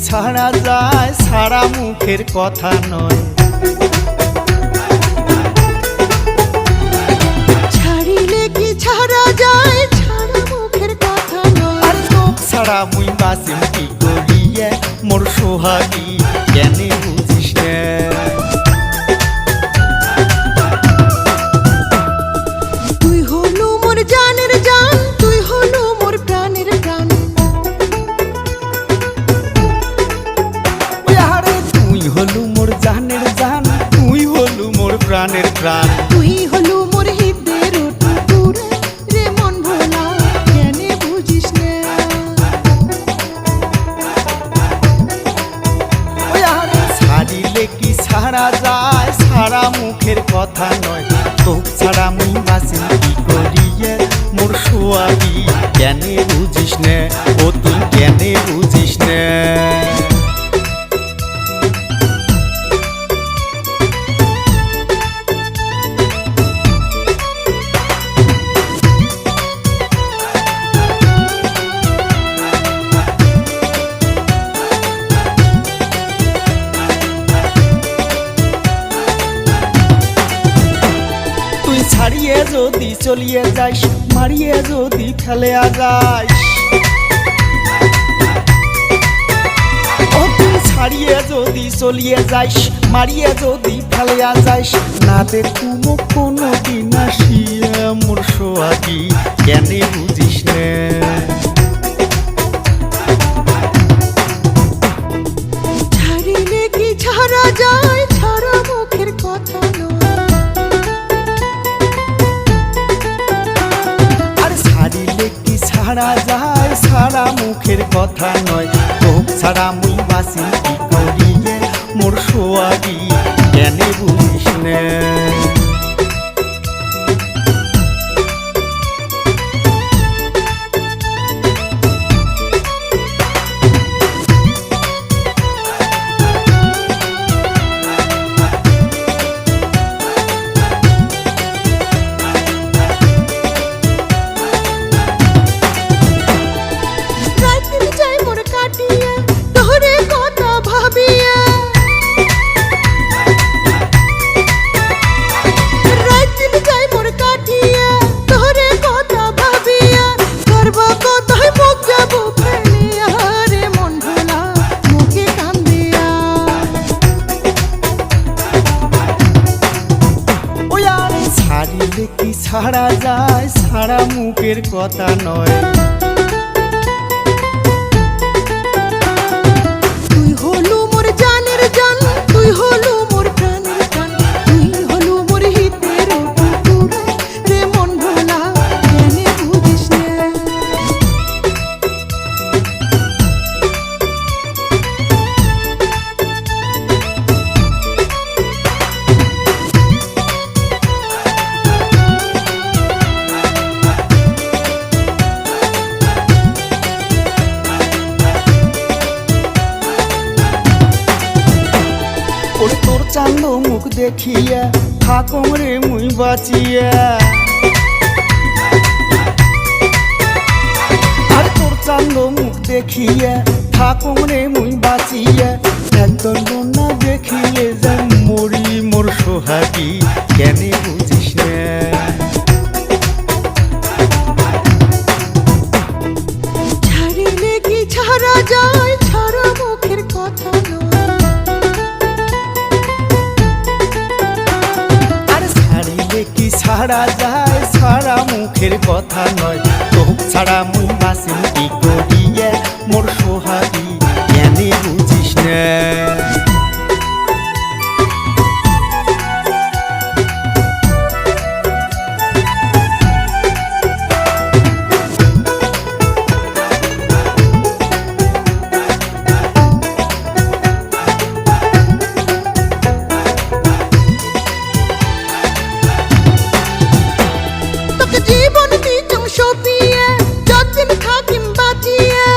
ছাড়া যায় ছাড়া মুখের কথা নয়। ছাড়িলে কি ছাড়া যায় ছাড়া মুখের কথা নয়। আর তোক ছাড়া মুই বাঁচিম কি করিয়া মোর সোহাগী কেনে বুঝিস না। তুই হলু মোর জানের জান, তুই হলু মোর প্রাণের প্রাণ। আরে তুই হলু মোর জানের জান, তুই হলু মোর প্রাণের প্রাণ। তুই হলু মোর হৃদয়ের টুকুর রে মন ভোলা কেনে বুঝিস না। আরে ছাড়িলে কি ছাড়া যায় ছাড়া মুখের কথা নয়। তোক ছাড়া মুই বাঁচিম কি করিয়া মোর সোহাগী কেনে বুঝিস না। ও তুই কেনে বুঝিস না। তুই ছাড়িয়ে যদি চলিয়ে যাইস মারিয়ে যদি ফেলে যাইস। ও তুই ছাড়িয়ে যদি চলিয়ে যাইস মারিয়ে যদি ফেলে যাইস। না দেখুম কোনো দিন আসিয়া মোর সোহাগী কেনে বুঝিস না। ছাড়িলে কি ছাড়া যায় ছাড়া মুখের কথা নয়। আর ছাড়িলে কি ছাড়া যায় ছাড়া মুখের কথা নয়। তোক ছাড়া মুই বাঁচিম কি করিয়ে মোর সোহাগী কেনে বুঝিস না। রাতদিন যাই মোর কাটিয়া তোরে কথা ভাবিয়া। রাতদিন যাই মোর কাটিয়া তোরে কথা ভাবিয়া। করব কোথায় মুখ যাব ফেলিয়া রে মন ভোলা মুখে কান্দিয়া। ওই আরে ছাড়িলে কি ছাড়া যায় ছাড়া মুখের কথা নয়। তুই হলু মোর জানের জান, তুই হলু মোর প্রাণের প্রাণ। তুই হলু মোর হৃদয়ের টুকুর রে মন ভোলা কেনে বুঝিস না। ওরে তোর চান্দ মুখ দেখিয়া থাকম রে মুই বাঁচিয়া। আর তোর চান্দ মুখ দেখিয়া থাকম রে মুই বাঁচিয়া। একদল না দেখিলে যেন মরি মোর সোহাগী কেনে বুঝিস না। ছাড়িলে কি ছাড়া যায় ছাড়া মুখের কথা নয়। আর ছাড়িলে কি ছাড়া যায় ছাড়া মুখের কথা নয়। তোক ছাড়া মুই বাঁচিম কি করিয়া মোর সোহাগী কেনে বুঝিস না। তোকে জীবন দিতাম সপিয়ে যতদিন থাকিম বাঁচিয়ে।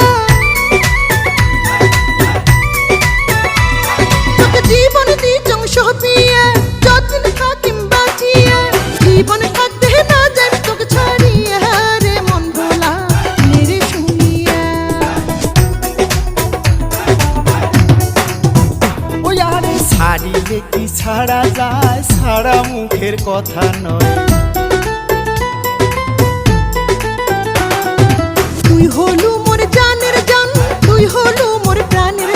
কি ছাড়া যায় ছাড়া মুখের কথা নয়। তুই হলু মোর জানের জান, তুই হলু মোর প্রাণের